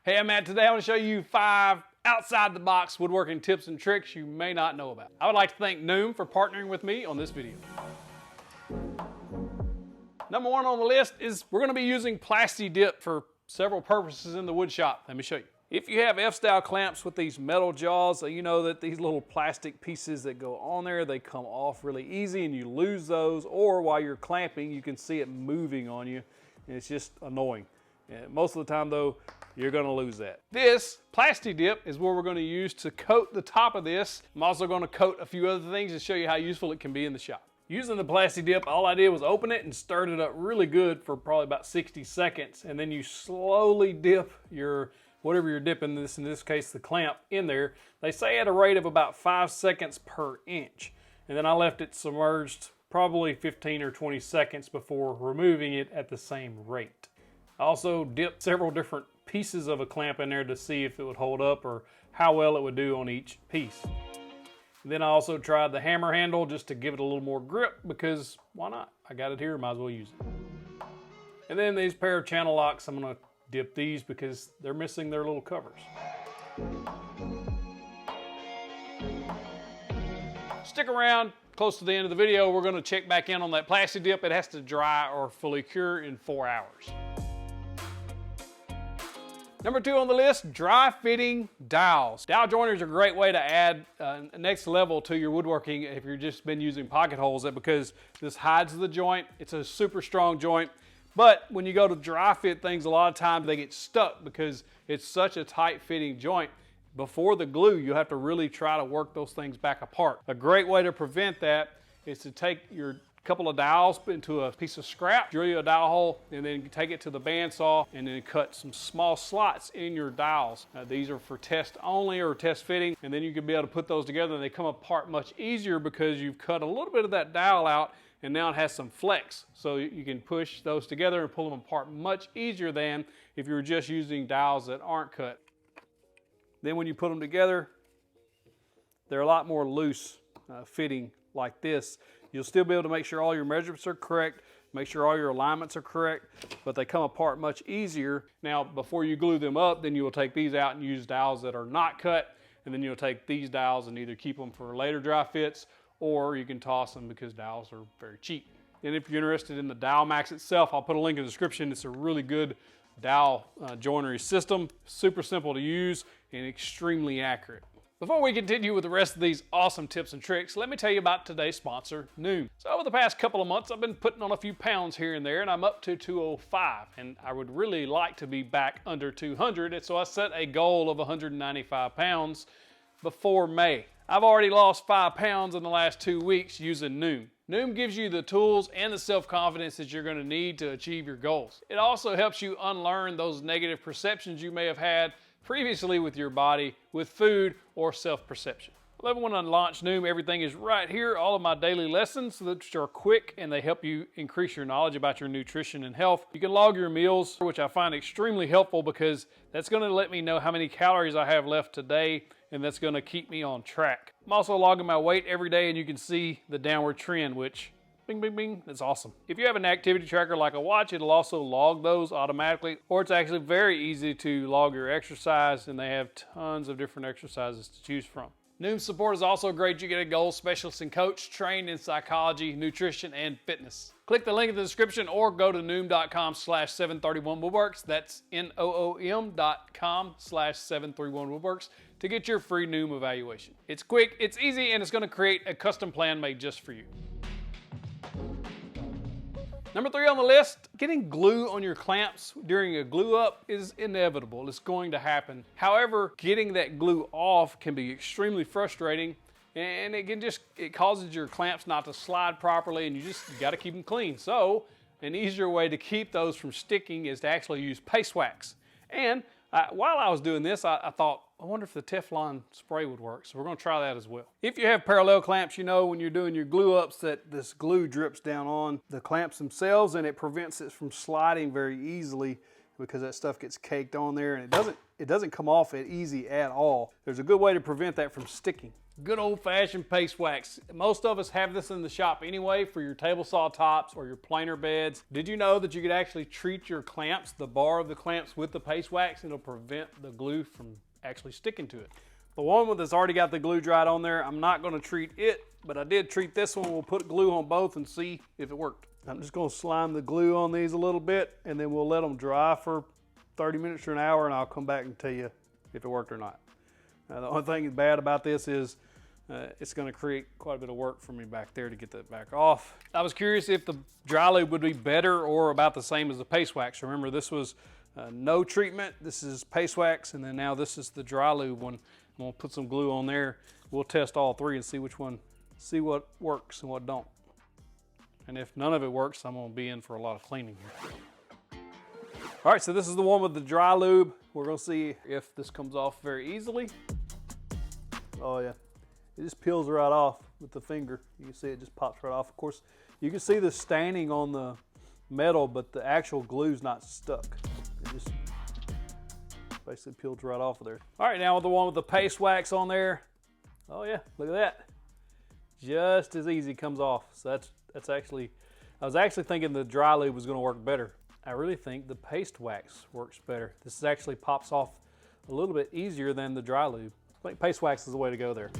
Hey, I'm Matt. Today I want to show you 5 outside the box woodworking tips and tricks you may not know about. I would like to thank Noom for partnering with me on this video. Number 1 on the list is we're going to be using Plasti-Dip for several purposes in the wood shop. Let me show you. If you have F-style clamps with these metal jaws, you know that these little plastic pieces that go on there, they come off really easy and you lose those, or while you're clamping, you can see it moving on you and it's just annoying. And most of the time though, you're going to lose that. This Plasti-Dip is what we're going to use to coat the top of this. I'm also going to coat a few other things to show you how useful it can be in the shop. Using the Plasti-Dip, all I did was open it and stirred it up really good for probably about 60 seconds, and then you slowly dip your whatever you're dipping, this in this case the clamp, in there. They say at a rate of about 5 seconds per inch. And then I left it submerged probably 15 or 20 seconds before removing it at the same rate. I also dipped several different pieces of a clamp in there to see if it would hold up or how well it would do on each piece. And then I also tried the hammer handle just to give it a little more grip, because why not? I got it here, might as well use it. And then these pair of channel locks, I'm going to dip these because they're missing their little covers. Stick around close to the end of the video. We're going to check back in on that Plasti-Dip. It has to dry or fully cure in 4 hours. Number 2 on the list, dry fitting dowels. Dowel joiners are a great way to add a next level to your woodworking if you've just been using pocket holes, because this hides the joint. It's a super strong joint. But when you go to dry fit things, a lot of times they get stuck because it's such a tight fitting joint. Before the glue, you have to really try to work those things back apart. A great way to prevent that is to take your couple of dowels into a piece of scrap, drill you a dowel hole, and then take it to the bandsaw and then cut some small slots in your dowels. These are for test only or test fitting, and then you can be able to put those together and they come apart much easier because you've cut a little bit of that dowel out and now it has some flex. So you can push those together and pull them apart much easier than if you were just using dowels that aren't cut. Then when you put them together, they're a lot more loose fitting like this. You'll still be able to make sure all your measurements are correct, make sure all your alignments are correct, but they come apart much easier. Now, before you glue them up, then you will take these out and use dowels that are not cut, and then you'll take these dowels and either keep them for later dry fits, or you can toss them because dowels are very cheap. And if you're interested in the Dowel Max itself, I'll put a link in the description. It's a really good dowel joinery system, super simple to use and extremely accurate. Before we continue with the rest of these awesome tips and tricks, let me tell you about today's sponsor, Noom. So over the past couple of months, I've been putting on a few pounds here and there, and I'm up to 205, and I would really like to be back under 200, and so I set a goal of 195 pounds before May. I've already lost 5 pounds in the last 2 weeks using Noom. Noom gives you the tools and the self-confidence that you're going to need to achieve your goals. It also helps you unlearn those negative perceptions you may have had previously with your body, with food, or self-perception. Well, when I launched Noom, everything is right here. All of my daily lessons, which are quick and they help you increase your knowledge about your nutrition and health. You can log your meals, which I find extremely helpful because that's going to let me know how many calories I have left today, and that's going to keep me on track. I'm also logging my weight every day, and you can see the downward trend, which bing, bing, bing, that's awesome. If you have an activity tracker like a watch, it'll also log those automatically, or it's actually very easy to log your exercise, and they have tons of different exercises to choose from. Noom's support is also great. You get a goals specialist and coach trained in psychology, nutrition, and fitness. Click the link in the description or go to noom.com/731woodworks. That's NOOM.com/731woodworks to get your free Noom evaluation. It's quick, it's easy, and it's going to create a custom plan made just for you. Number 3 on the list, getting glue on your clamps during a glue up is inevitable. It's going to happen. However, getting that glue off can be extremely frustrating, and it causes your clamps not to slide properly, and you got to keep them clean. So an easier way to keep those from sticking is to actually use paste wax. And while I was doing this, I thought, I wonder if the Teflon spray would work. So we're going to try that as well. If you have parallel clamps, you know when you're doing your glue ups that this glue drips down on the clamps themselves and it prevents it from sliding very easily. because that stuff gets caked on there, and it doesn't come off easy at all. There's a good way to prevent that from sticking. Good old-fashioned paste wax. Most of us have this in the shop anyway for your table saw tops or your planer beds. Did you know that you could actually treat your clamps, the bar of the clamps, with the paste wax? It'll prevent the glue from actually sticking to it. The one that's already got the glue dried on there, I'm not going to treat it, but I did treat this one. We'll put glue on both and see if it worked. I'm just going to slime the glue on these a little bit, and then we'll let them dry for 30 minutes or an hour, and I'll come back and tell you if it worked or not. The only thing bad about this is it's going to create quite a bit of work for me back there to get that back off. I was curious if the dry lube would be better or about the same as the paste wax. Remember, this was no treatment. This is paste wax, and then now this is the dry lube one. I'm going to put some glue on there. We'll test all three and see which one, see what works and what don't. And if none of it works, I'm going to be in for a lot of cleaning here. All right, so this is the one with the dry lube. We're going to see if this comes off very easily. Oh yeah, it just peels right off with the finger. You can see it just pops right off. Of course, you can see the staining on the metal, but the actual glue's not stuck. It just basically peeled right off of there. All right, now with the one with the paste wax on there. Oh yeah, look at that. Just as easy comes off. So that's actually, I was actually thinking the dry lube was going to work better. I really think the paste wax works better. This actually pops off a little bit easier than the dry lube. I think paste wax is the way to go there.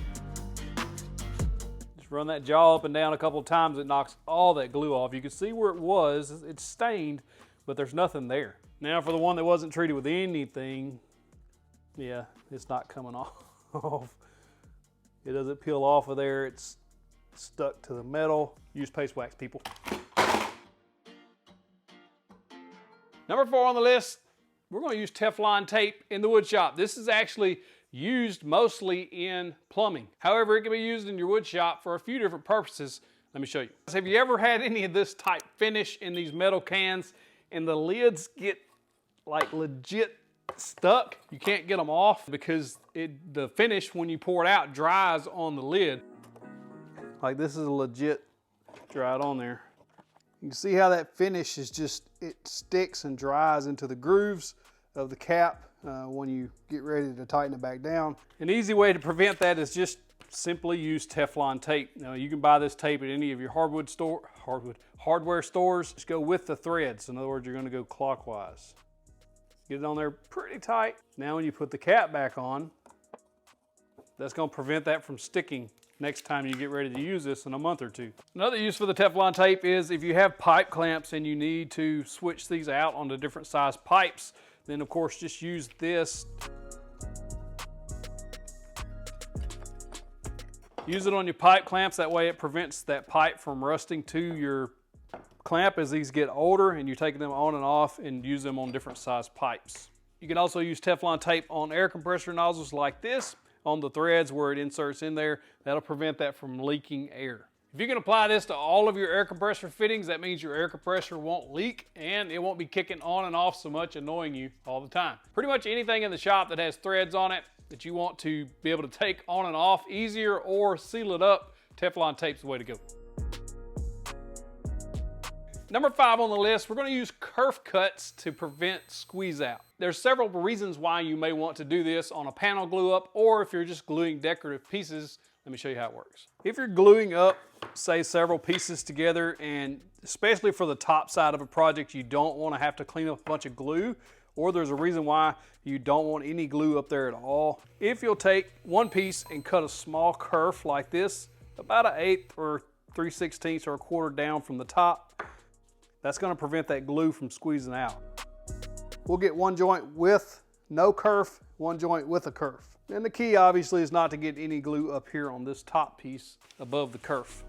Just run that jaw up and down a couple of times. It knocks all that glue off. You can see where it was. It's stained, but there's nothing there. Now for the one that wasn't treated with anything, yeah, it's not coming off. It doesn't peel off of there. It's stuck to the metal. Use paste wax, people. Number 4 on the list, we're going to use Teflon tape in the wood shop. This is actually used mostly in plumbing. However, it can be used in your wood shop for a few different purposes. Let me show you. Have you ever had any of this type finish in these metal cans and the lids get like legit stuck? You can't get them off because the finish, when you pour it out, dries on the lid. Like this is legit dried on there. You can see how that finish is just, it sticks and dries into the grooves of the cap when you get ready to tighten it back down. An easy way to prevent that is just simply use Teflon tape. Now you can buy this tape at any of your hardware stores. Just go with the threads. In other words, you're going to go clockwise. Get it on there pretty tight. Now when you put the cap back on, that's going to prevent that from sticking next time you get ready to use this in a month or two. Another use for the Teflon tape is if you have pipe clamps and you need to switch these out onto different size pipes, then of course just use this. Use it on your pipe clamps, that way it prevents that pipe from rusting to your clamp as these get older and you take them on and off and use them on different size pipes. You can also use Teflon tape on air compressor nozzles like this, on the threads where it inserts in there. That'll prevent that from leaking air. If you can apply this to all of your air compressor fittings, that means your air compressor won't leak and it won't be kicking on and off so much, annoying you all the time. Pretty much anything in the shop that has threads on it that you want to be able to take on and off easier or seal it up, Teflon tape's the way to go. Number 5 on the list, we're going to use kerf cuts to prevent squeeze out. There's several reasons why you may want to do this on a panel glue up, or if you're just gluing decorative pieces. Let me show you how it works. If you're gluing up, say, several pieces together, and especially for the top side of a project, you don't want to have to clean up a bunch of glue, or there's a reason why you don't want any glue up there at all. If you'll take one piece and cut a small kerf like this, about 1/8 or 3/16 or 1/4 down from the top, that's going to prevent that glue from squeezing out. We'll get one joint with no kerf, one joint with a kerf. And the key obviously is not to get any glue up here on this top piece above the kerf.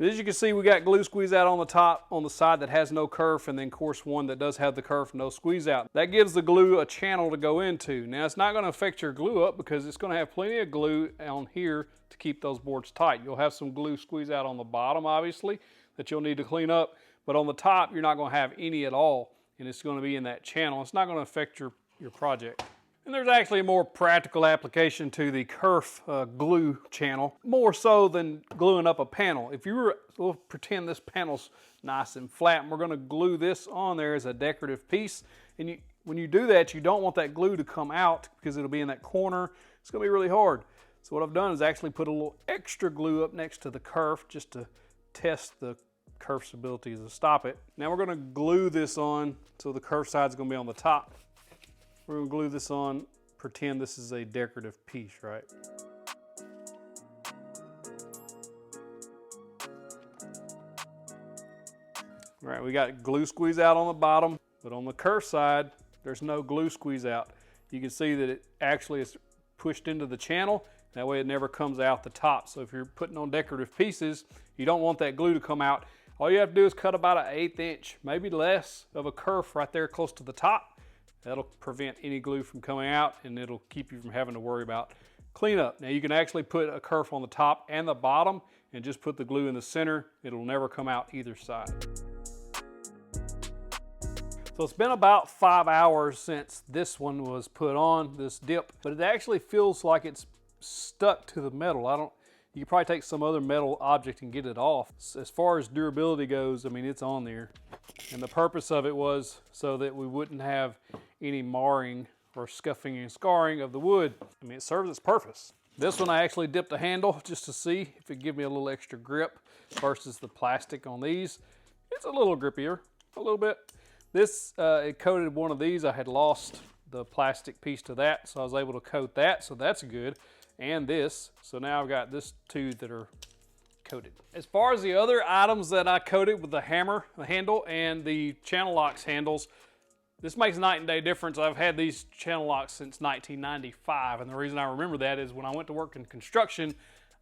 As you can see, we got glue squeeze out on the top, on the side that has no kerf, and then of course one that does have the kerf, no squeeze out. That gives the glue a channel to go into. Now it's not going to affect your glue up because it's going to have plenty of glue on here to keep those boards tight. You'll have some glue squeeze out on the bottom obviously that you'll need to clean up, but on the top you're not going to have any at all, and it's going to be in that channel. It's not going to affect your project. And there's actually a more practical application to the Kerf glue channel, more so than gluing up a panel. If you were, we'll pretend this panel's nice and flat, and we're going to glue this on there as a decorative piece. And when you do that, you don't want that glue to come out because it'll be in that corner. It's going to be really hard. So what I've done is actually put a little extra glue up next to the Kerf just to test the Kerf's ability to stop it. Now we're going to glue this on, so the Kerf side is going to be on the top. We're going to glue this on, pretend this is a decorative piece, right? All right, we got glue squeeze out on the bottom, but on the Kerf side, there's no glue squeeze out. You can see that it actually is pushed into the channel. That way it never comes out the top. So if you're putting on decorative pieces, you don't want that glue to come out. All you have to do is cut about an 1/8 inch, maybe less, of a Kerf right there close to the top. That'll prevent any glue from coming out, and it'll keep you from having to worry about cleanup. Now you can actually put a Kerf on the top and the bottom and just put the glue in the center. It'll never come out either side. So it's been about 5 hours since this one was put on, this dip, but it actually feels like it's stuck to the metal. You could probably take some other metal object and get it off. As far as durability goes, I mean, it's on there. And the purpose of it was so that we wouldn't have any marring or scuffing and scarring of the wood. I mean, it serves its purpose. This one I actually dipped a handle just to see if it give me a little extra grip versus the plastic on these. It's a little grippier, a little bit. This, it coated one of these. I had lost the plastic piece to that, so I was able to coat that, so that's good. And this, so now I've got this two that are coated. As far as the other items that I coated with the hammer, the handle, and the channel locks handles, this makes a night and day difference. I've had these channel locks since 1995, and the reason I remember that is when I went to work in construction,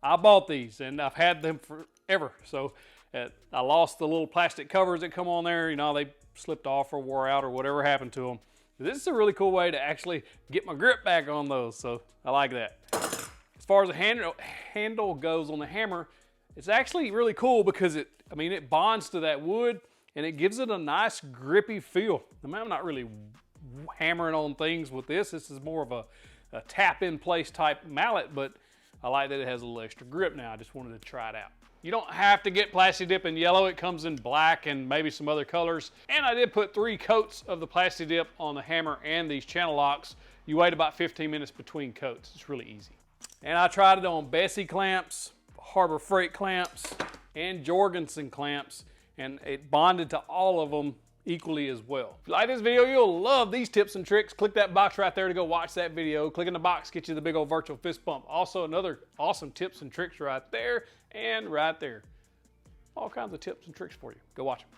I bought these, and I've had them forever. So I lost the little plastic covers that come on there. You know, they slipped off or wore out or whatever happened to them. This is a really cool way to actually get my grip back on those, so I like that. As far as the handle goes on the hammer, it's actually really cool because it bonds to that wood and it gives it a nice grippy feel. I mean, I'm not really hammering on things with this. This is more of a tap in place type mallet, but I like that it has a little extra grip now. I just wanted to try it out. You don't have to get Plasti-Dip in yellow. It comes in black and maybe some other colors. And I did put 3 coats of the Plasti-Dip on the hammer and these channel locks. You wait about 15 minutes between coats. It's really easy. And I tried it on Bessie clamps, Harbor Freight clamps, and Jorgensen clamps, and it bonded to all of them equally as well. If you like this video, you'll love these tips and tricks. Click that box right there to go watch that video. Click in the box, get you the big old virtual fist bump. Also, another awesome tips and tricks right there and right there. All kinds of tips and tricks for you. Go watch them.